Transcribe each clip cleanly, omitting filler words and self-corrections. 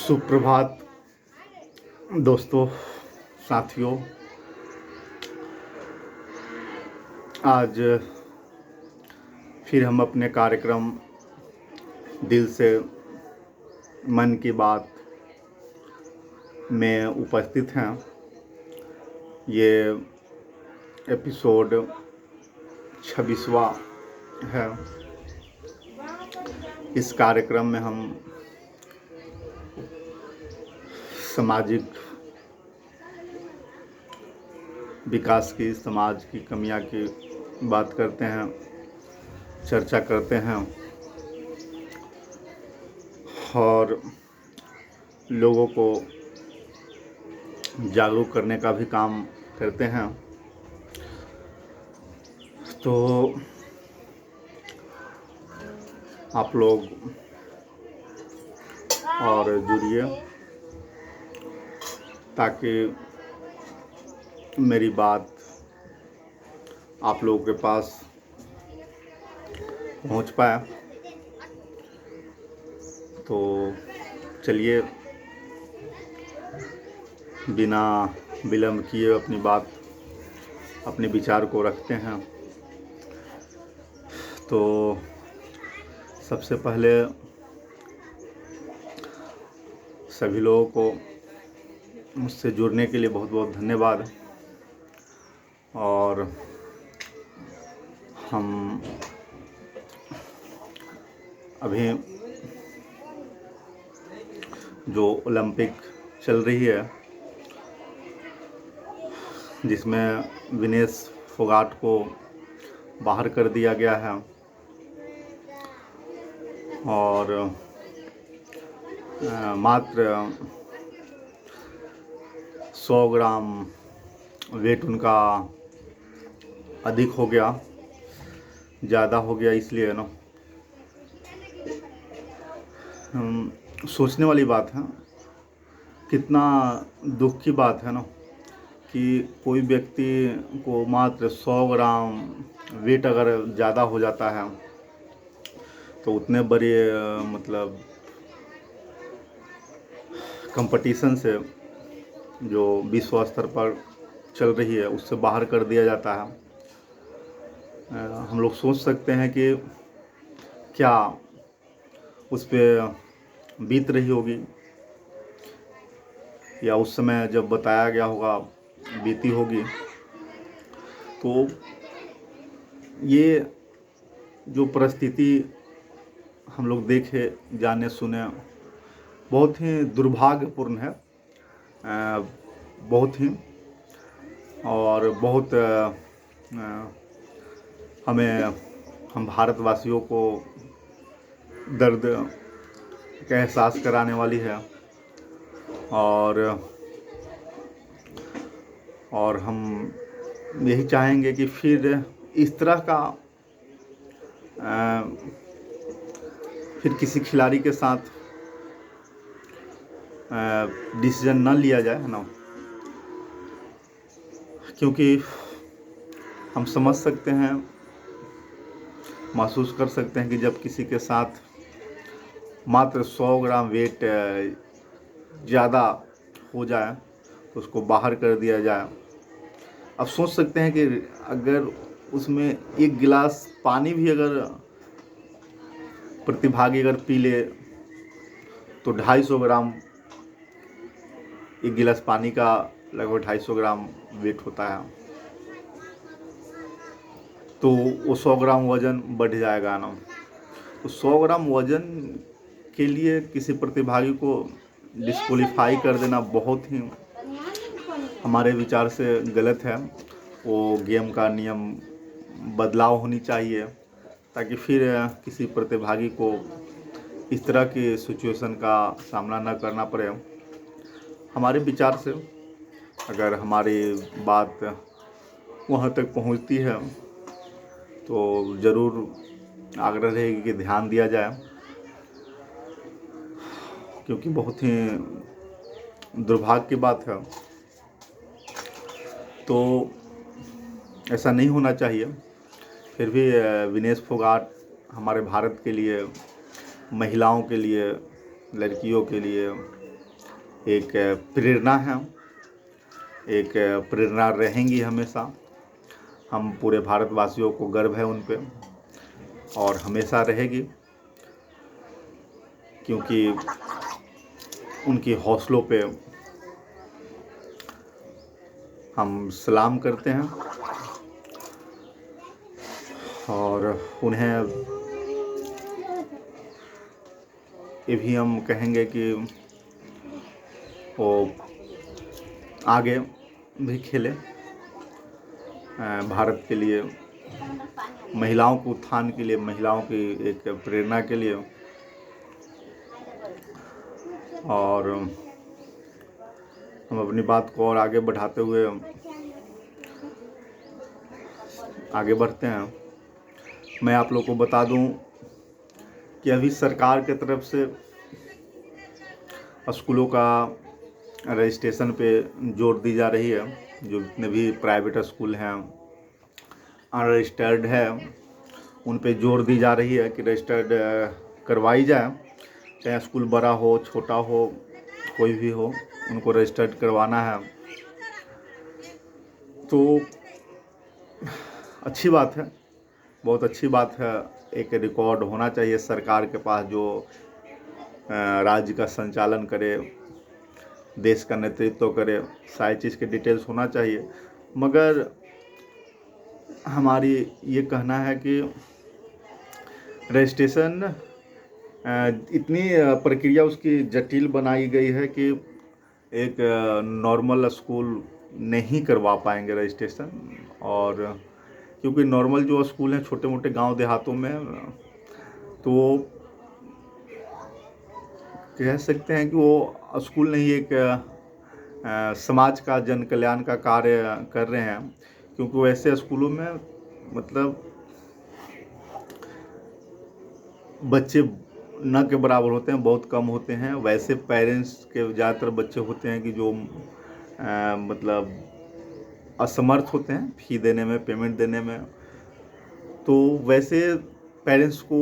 सुप्रभात दोस्तों, साथियों। आज फिर हम अपने कार्यक्रम दिल से मन की बात में उपस्थित हैं। ये एपिसोड 26वां है। इस कार्यक्रम में हम सामाजिक विकास की, समाज की कमियां की बात करते हैं, चर्चा करते हैं और लोगों को जागरूक करने का भी काम करते हैं। तो आप लोग और जुड़िए ताकि मेरी बात आप लोगों के पास पहुंच पाए। तो चलिए, बिना विलंब किए अपने विचार को रखते हैं। तो सबसे पहले सभी लोगों को मुझसे जुड़ने के लिए बहुत बहुत धन्यवाद। और हम अभी जो ओलंपिक चल रही है, जिसमें विनेश फोगाट को बाहर कर दिया गया है और मात्र 100 ग्राम वेट उनका अधिक हो गया, ज़्यादा हो गया। इसलिए ना सोचने वाली बात है, कितना दुख की बात है ना कि कोई व्यक्ति को मात्र 100 ग्राम वेट अगर ज़्यादा हो जाता है तो उतने बड़े मतलब कंपटीशन से जो विश्व स्तर पर चल रही है उससे बाहर कर दिया जाता है। हम लोग सोच सकते हैं कि क्या उस पर बीत रही होगी, या उस समय जब बताया गया होगा बीती होगी। तो ये जो परिस्थिति हम लोग देखे, जाने सुने, बहुत ही दुर्भाग्यपूर्ण है, बहुत ही। और बहुत हम भारतवासियों को दर्द का एहसास कराने वाली है। और हम यही चाहेंगे कि फिर इस तरह का फिर किसी खिलाड़ी के साथ डिसीजन न लिया जाए, है ना। क्योंकि हम समझ सकते हैं, महसूस कर सकते हैं कि जब किसी के साथ मात्र 100 ग्राम वेट ज़्यादा हो जाए तो उसको बाहर कर दिया जाए। अब सोच सकते हैं कि अगर उसमें एक गिलास पानी भी अगर प्रतिभागी अगर पी ले तो 250 ग्राम, एक गिलास पानी का लगभग 250 ग्राम वेट होता है। तो वो 100 ग्राम वज़न बढ़ जाएगा ना। तो 100 ग्राम वज़न के लिए किसी प्रतिभागी को डिस्क्वालीफाई कर देना बहुत ही हमारे विचार से गलत है। वो गेम का नियम बदलाव होनी चाहिए ताकि फिर किसी प्रतिभागी को इस तरह की सिचुएशन का सामना न करना पड़े। हमारे विचार से अगर हमारी बात वहाँ तक पहुँचती है तो ज़रूर आग्रह रहेगी कि ध्यान दिया जाए, क्योंकि बहुत ही दुर्भाग्य की बात है तो ऐसा नहीं होना चाहिए। फिर भी विनेश फोगाट हमारे भारत के लिए, महिलाओं के लिए, लड़कियों के लिए एक प्रेरणा है, एक प्रेरणा रहेंगी हमेशा। हम पूरे भारतवासियों को गर्व है उन पे और हमेशा रहेगी, क्योंकि उनकी हौसलों पे हम सलाम करते हैं और उन्हें ये भी हम कहेंगे कि वो आगे भी खेले भारत के लिए, महिलाओं के उत्थान के लिए, महिलाओं की एक प्रेरणा के लिए। और हम अपनी बात को और आगे बढ़ाते हुए आगे बढ़ते हैं। मैं आप लोग को बता दूं कि अभी सरकार की तरफ से स्कूलों का रजिस्ट्रेशन पे जोर दी जा रही है। जो जितने भी प्राइवेट स्कूल हैं, अनरजिस्टर्ड है, उन पे जोर दी जा रही है कि रजिस्टर्ड करवाई जाए। चाहे स्कूल बड़ा हो, छोटा हो, कोई भी हो, उनको रजिस्टर्ड करवाना है। तो अच्छी बात है, बहुत अच्छी बात है। एक रिकॉर्ड होना चाहिए सरकार के पास जो राज्य का संचालन करे, देश का नेतृत्व करे, सारी चीज़ के डिटेल्स होना चाहिए। मगर हमारी ये कहना है कि रजिस्ट्रेशन इतनी प्रक्रिया उसकी जटिल बनाई गई है कि एक नॉर्मल स्कूल नहीं करवा पाएंगे रजिस्ट्रेशन। और क्योंकि नॉर्मल जो स्कूल हैं छोटे मोटे गांव देहातों में, तो कह सकते हैं कि वो स्कूल नहीं, एक समाज का जन कल्याण का कार्य कर रहे हैं। क्योंकि वैसे स्कूलों में मतलब बच्चे न के बराबर होते हैं, बहुत कम होते हैं। वैसे पेरेंट्स के ज़्यादातर बच्चे होते हैं कि जो मतलब असमर्थ होते हैं फ़ी देने में, पेमेंट देने में। तो वैसे पेरेंट्स को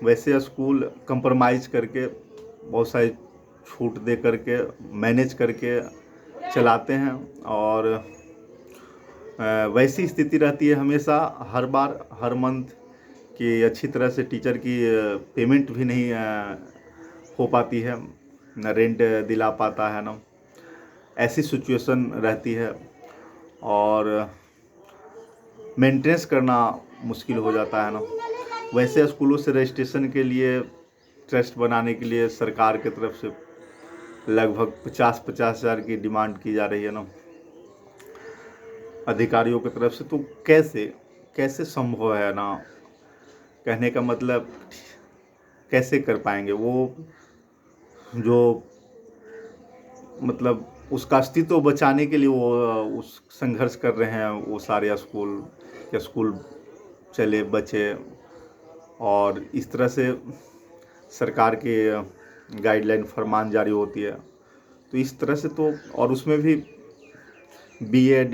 वैसे स्कूल कंप्रोमाइज़ करके, बहुत सारी छूट दे करके, मैनेज करके चलाते हैं। और वैसी स्थिति रहती है हमेशा, हर बार, हर मंथ, कि अच्छी तरह से टीचर की पेमेंट भी नहीं हो पाती है, न रेंट दिला पाता है, ना ऐसी सिचुएशन रहती है। और मेंटेनेंस करना मुश्किल हो जाता है ना। वैसे स्कूलों से रजिस्ट्रेशन के लिए, ट्रस्ट बनाने के लिए सरकार की तरफ से लगभग 50-50 हज़ार की डिमांड की जा रही है ना अधिकारियों की तरफ से। तो कैसे संभव है ना, कहने का मतलब कैसे कर पाएंगे वो जो मतलब उसका अस्तित्व बचाने के लिए वो उस संघर्ष कर रहे हैं, वो सारे स्कूल चले बचे। और इस तरह से सरकार के गाइडलाइन फरमान जारी होती है, तो इस तरह से तो, और उसमें भी बीएड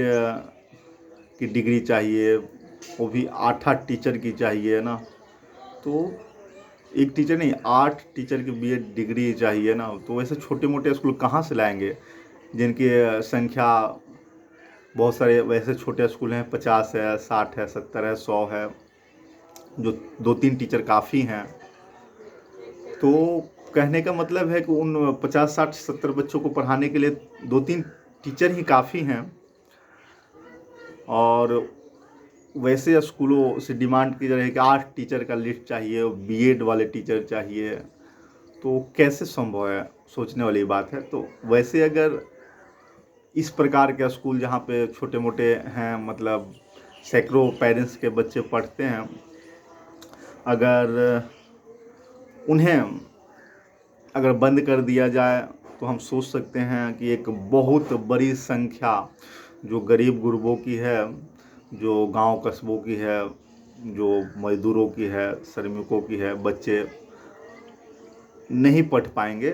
की डिग्री चाहिए, वो भी 8 टीचर की चाहिए ना। तो एक टीचर नहीं, 8 टीचर की बीएड डिग्री चाहिए ना। तो वैसे छोटे मोटे स्कूल कहाँ से लाएंगे जिनकी संख्या, बहुत सारे वैसे छोटे स्कूल हैं, 50 है, 60 है, 70 है, 100 है, जो 2-3 टीचर काफ़ी हैं। तो कहने का मतलब है कि उन 50, 60, 70 बच्चों को पढ़ाने के लिए 2-3 टीचर ही काफ़ी हैं। और वैसे स्कूलों से डिमांड की जा रही है कि 8 टीचर का लिस्ट चाहिए, बीएड वाले टीचर चाहिए। तो कैसे संभव है, सोचने वाली बात है। तो वैसे अगर इस प्रकार के स्कूल जहाँ पे छोटे मोटे हैं, मतलब सैकड़ों पेरेंट्स के बच्चे पढ़ते हैं, अगर उन्हें अगर बंद कर दिया जाए तो हम सोच सकते हैं कि एक बहुत बड़ी संख्या जो गरीब गुरबों की है, जो गांव कस्बों की है, जो मजदूरों की है, श्रमिकों की है, बच्चे नहीं पढ़ पाएंगे।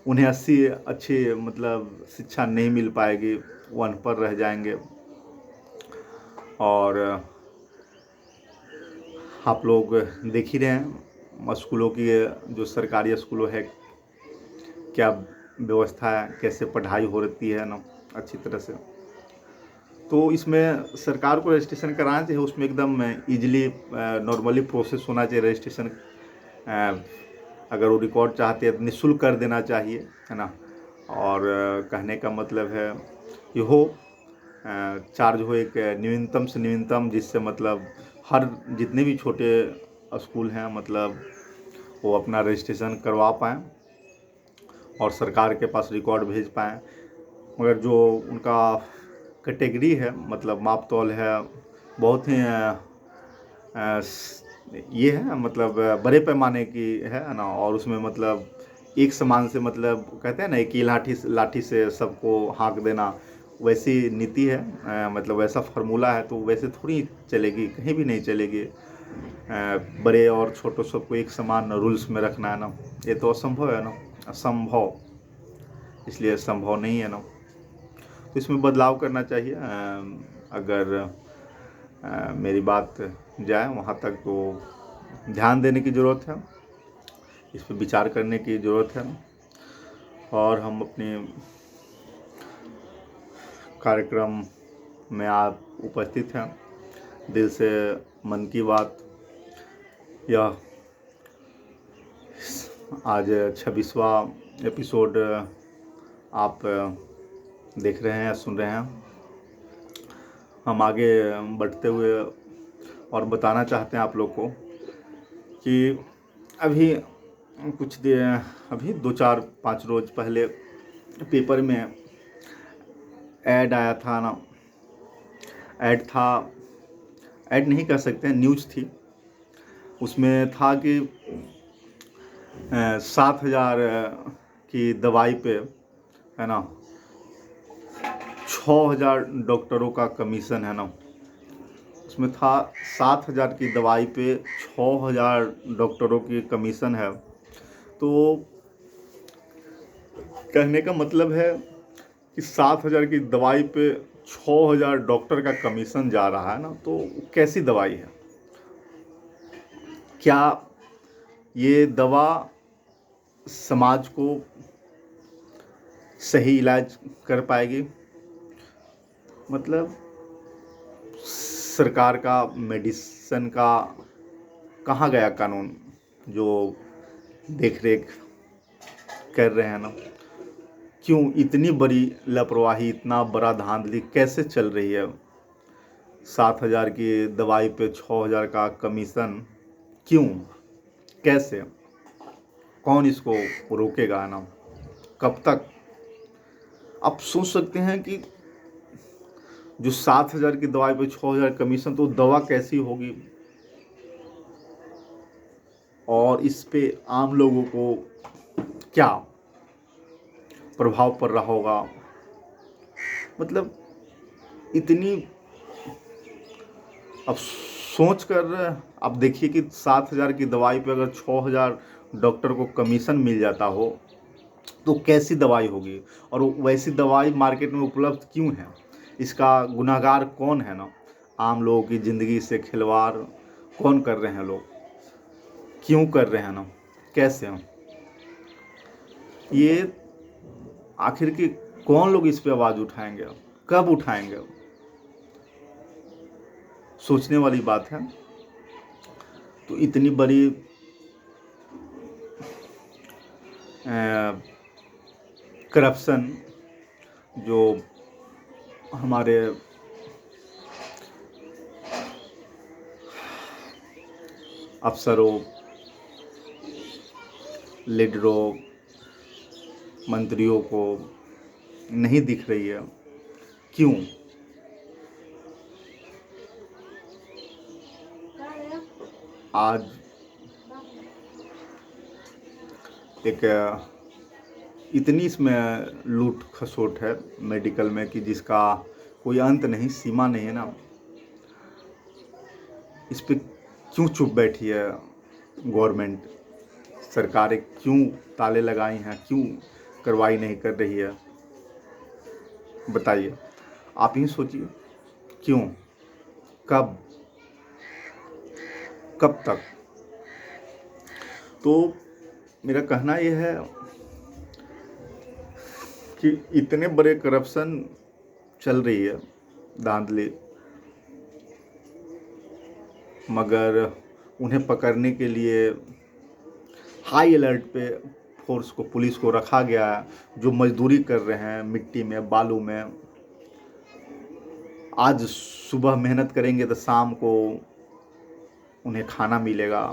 उन्हें अच्छी मतलब शिक्षा नहीं मिल पाएगी, वो अनपढ़ रह जाएंगे। और आप लोग देख ही रहे हैं स्कूलों की, जो सरकारी स्कूलों है क्या व्यवस्था है, कैसे पढ़ाई हो रही है ना अच्छी तरह से। तो इसमें सरकार को रजिस्ट्रेशन कराना चाहिए, उसमें एकदम ईजिली नॉर्मली प्रोसेस होना चाहिए रजिस्ट्रेशन। अगर वो रिकॉर्ड चाहते हैं निःशुल्क कर देना चाहिए, है ना। और कहने का मतलब है कि हो चार्ज हो एक न्यूनतम से न्यूनतम, जिससे मतलब हर जितने भी छोटे स्कूल हैं मतलब वो अपना रजिस्ट्रेशन करवा पाएँ और सरकार के पास रिकॉर्ड भेज पाएँ। मगर जो उनका कैटेगरी है मतलब माप तौल है, बहुत ही ये है मतलब बड़े पैमाने की है ना। और उसमें मतलब एक समान से मतलब कहते हैं ना एक ही लाठी से सबको हाँक देना, वैसी नीति है। मतलब वैसा फार्मूला है, तो वैसे थोड़ी चलेगी, कहीं भी नहीं चलेगी। बड़े और छोटों सबको एक समान रूल्स में रखना है ना, ये तो असंभव है ना, असंभव, इसलिए संभव नहीं है ना। तो इसमें बदलाव करना चाहिए। अगर मेरी बात जाए वहाँ तक, तो ध्यान देने की ज़रूरत है, इस पर विचार करने की ज़रूरत है। और हम अपने कार्यक्रम में आप उपस्थित हैं, दिल से मन की बात यह आज 26वां एपिसोड आप देख रहे हैं, सुन रहे हैं। हम आगे बढ़ते हुए और बताना चाहते हैं आप लोग को कि अभी अभी 2-4-5 रोज पहले पेपर में ऐड आया था ना, ऐड नहीं कर सकते, न्यूज़ थी। उसमें था कि 7,000 की दवाई पे, है ना, 6,000 डॉक्टरों का कमीशन, है ना। उसमें था 7,000 की दवाई पे 6,000 डॉक्टरों की कमीशन है। तो कहने का मतलब है कि 7,000 की दवाई पे 6,000 डॉक्टर का कमीशन जा रहा है ना, तो कैसी दवाई है? क्या ये दवा समाज को सही इलाज कर पाएगी? मतलब सरकार का मेडिसिन का कहाँ गया कानून जो देख रेख कर रहे हैं ना? क्यों इतनी बड़ी लापरवाही, इतना बड़ा धांधली कैसे चल रही है? 7,000 की दवाई पे 6,000 का कमीशन, क्यों, कैसे, कौन इसको रोकेगा ना? कब तक? आप सोच सकते हैं कि जो 7,000 की दवाई पे 6,000 कमीशन, तो दवा कैसी होगी और इस पे आम लोगों को क्या प्रभाव पड़ रहा होगा? मतलब इतनी, अब सोच कर आप देखिए कि 7,000 की दवाई पे अगर 6,000 डॉक्टर को कमीशन मिल जाता हो तो कैसी दवाई होगी, और वैसी दवाई मार्केट में उपलब्ध क्यों है? इसका गुनहगार कौन है ना? आम लोगों की ज़िंदगी से खिलवाड़ कौन कर रहे हैं लोग, क्यों कर रहे हैं ना, कैसे हैं ये? आखिर की कौन लोग इस पे आवाज़ उठाएंगे, कब उठाएंगे? सोचने वाली बात है। तो इतनी बड़ी करप्शन जो हमारे अफसरों, लीडरों, मंत्रियों को नहीं दिख रही है, क्यों? आज एक इतनी इसमें लूट खसोट है मेडिकल में कि जिसका कोई अंत नहीं, सीमा नहीं है ना। इस पे क्यों चुप बैठी है गवर्नमेंट, सरकारें क्यों ताले लगाई हैं, क्यों कार्रवाई नहीं कर रही है। बताइए, आप ही सोचिए, क्यों, कब, कब तक? तो मेरा कहना यह है कि इतने बड़े करप्शन चल रही है, धांधली, मगर उन्हें पकड़ने के लिए हाई अलर्ट पे फोर्स को, पुलिस को रखा गया है, जो मजदूरी कर रहे हैं मिट्टी में, बालू में। आज सुबह मेहनत करेंगे तो शाम को उन्हें खाना मिलेगा।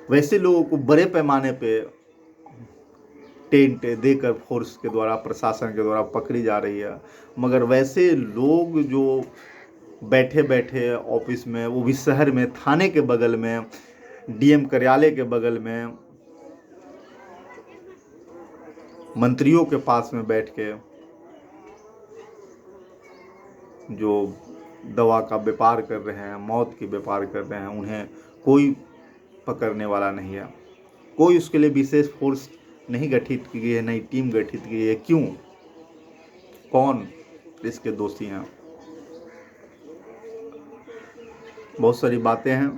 वैसे लोगों को बड़े पैमाने पे टेंट देकर फोर्स के द्वारा, प्रशासन के द्वारा पकड़ी जा रही है। मगर वैसे लोग जो बैठे बैठे ऑफिस में, वो भी शहर में, थाने के बगल में, डीएम कार्यालय के बगल में, मंत्रियों के पास में बैठ के जो दवा का व्यापार कर रहे हैं, मौत की व्यापार कर रहे हैं, उन्हें कोई पकड़ने वाला नहीं है। कोई उसके लिए विशेष फोर्स नहीं गठित की गई है, नई टीम गठित की गई है। क्यों? कौन इसके दोषी हैं? बहुत सारी बातें हैं।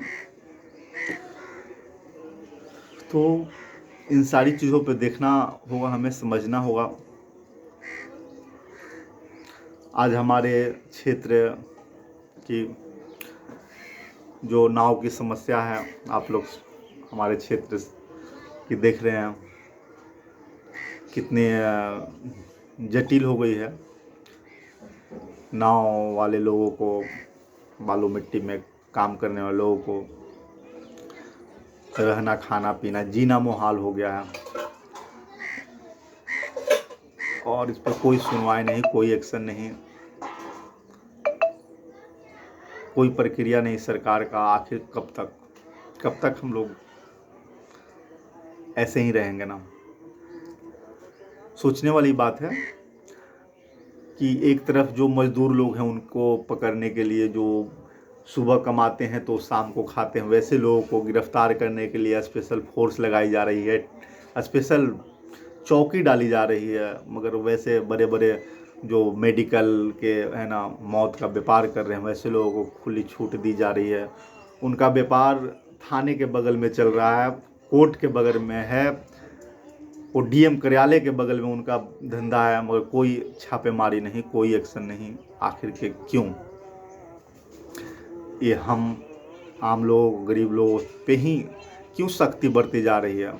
तो इन सारी चीज़ों पे देखना होगा, हमें समझना होगा। आज हमारे क्षेत्र की जो नाव की समस्या है, आप लोग हमारे क्षेत्र की देख रहे हैं कितनी जटिल हो गई है। नाव वाले लोगों को, बालू मिट्टी में काम करने वाले लोगों को रहना, खाना पीना, जीना मुहाल हो गया है, और इस पर कोई सुनवाई नहीं, कोई एक्शन नहीं, कोई प्रक्रिया नहीं सरकार का। आखिर कब तक हम लोग ऐसे ही रहेंगे ना? सोचने वाली बात है कि एक तरफ जो मजदूर लोग हैं, उनको पकड़ने के लिए, जो सुबह कमाते हैं तो शाम को खाते हैं, वैसे लोगों को गिरफ्तार करने के लिए स्पेशल फोर्स लगाई जा रही है, स्पेशल चौकी डाली जा रही है। मगर वैसे बड़े बड़े जो मेडिकल के है ना, मौत का व्यापार कर रहे हैं, वैसे लोगों को खुली छूट दी जा रही है। उनका व्यापार थाने के बगल में चल रहा है, कोर्ट के बगल में है, वो डीएम कार्यालय के बगल में उनका धंधा है, मगर कोई छापेमारी नहीं, कोई एक्शन नहीं। आखिर के क्यों? ये हम आम लोग, गरीब लोग पे ही क्यों सख्ती बढ़ती जा रही है?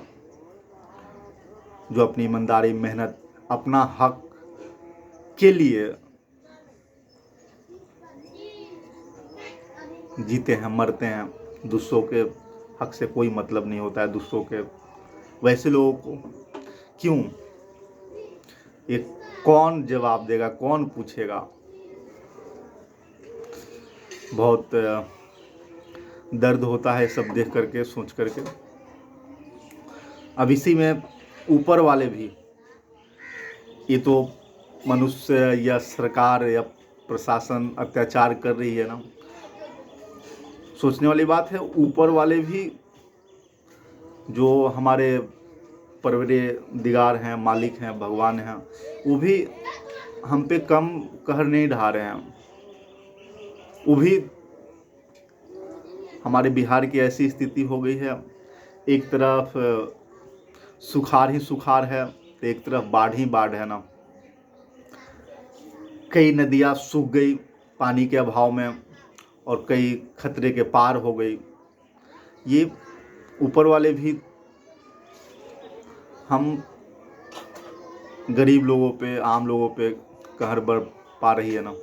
जो अपनी ईमानदारी, मेहनत, अपना हक के लिए जीते हैं, मरते हैं, दूसरों के हक से कोई मतलब नहीं होता है दूसरों के, वैसे लोगों को क्यों? ये कौन जवाब देगा, कौन पूछेगा? बहुत दर्द होता है सब देख करके, सोच करके। अब इसी में ऊपर वाले भी, ये तो मनुष्य या सरकार या प्रशासन अत्याचार कर रही है ना, सोचने वाली बात है। ऊपर वाले भी जो हमारे परवरदिगार हैं, मालिक हैं, भगवान हैं, वो भी हम पे कम कहर नहीं ढा रहे हैं। वो भी, हमारे बिहार की ऐसी स्थिति हो गई है, एक तरफ सुखाड़ ही सुखाड़ है, तो एक तरफ बाढ़ ही बाढ़ है ना। कई नदियाँ सूख गई पानी के अभाव में, और कई खतरे के पार हो गई। ये ऊपर वाले भी हम गरीब लोगों पे, आम लोगों पे कहर बर पा रही है ना।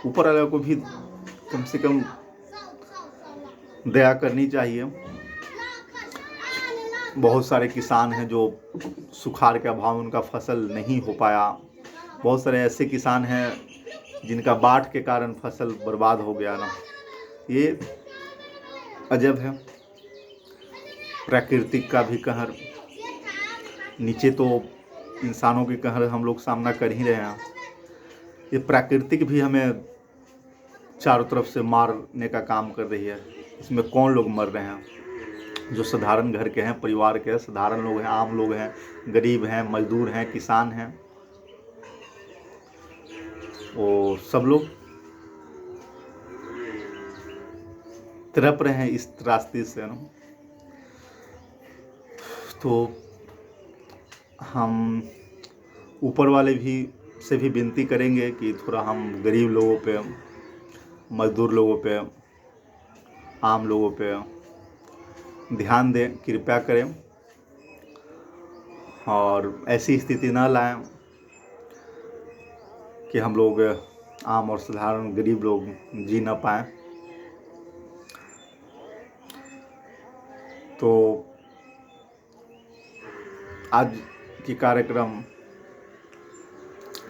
ऊपर वाले को भी कम से कम दया करनी चाहिए। बहुत सारे किसान हैं जो सुखाड़ के अभाव में उनका फसल नहीं हो पाया। बहुत सारे ऐसे किसान हैं जिनका बाढ़ के कारण फसल बर्बाद हो गया ना। ये अजब है, प्राकृतिक का भी कहर, नीचे तो इंसानों के कहर हम लोग सामना कर ही रहे हैं, ये प्राकृतिक भी हमें चारों तरफ से मारने का काम कर रही है। इसमें कौन लोग मर रहे हैं? जो साधारण घर के हैं, परिवार के हैं, साधारण लोग हैं, आम लोग हैं, गरीब हैं, मजदूर हैं, किसान हैं, वो सब लोग तड़प रहे हैं इस त्रासदी से ना। तो हम ऊपर वाले भी से भी विनती करेंगे कि थोड़ा हम गरीब लोगों पे, मजदूर लोगों पे, आम लोगों पे ध्यान दें, कृपया करें, और ऐसी स्थिति ना लाएं कि हम लोग आम और साधारण गरीब लोग जी ना पाएं। तो आज की कार्यक्रम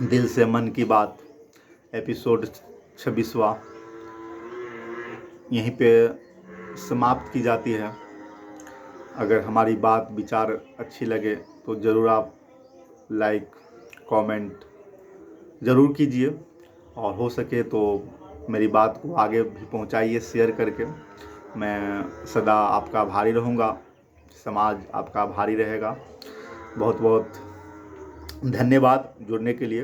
दिल से मन की बात एपिसोड 26वां यहीं पे समाप्त की जाती है। अगर हमारी बात विचार अच्छी लगे तो ज़रूर आप लाइक कमेंट ज़रूर कीजिए, और हो सके तो मेरी बात को आगे भी पहुंचाइए शेयर करके। मैं सदा आपका आभारी रहूँगा, समाज आपका आभारी रहेगा। बहुत बहुत धन्यवाद जुड़ने के लिए।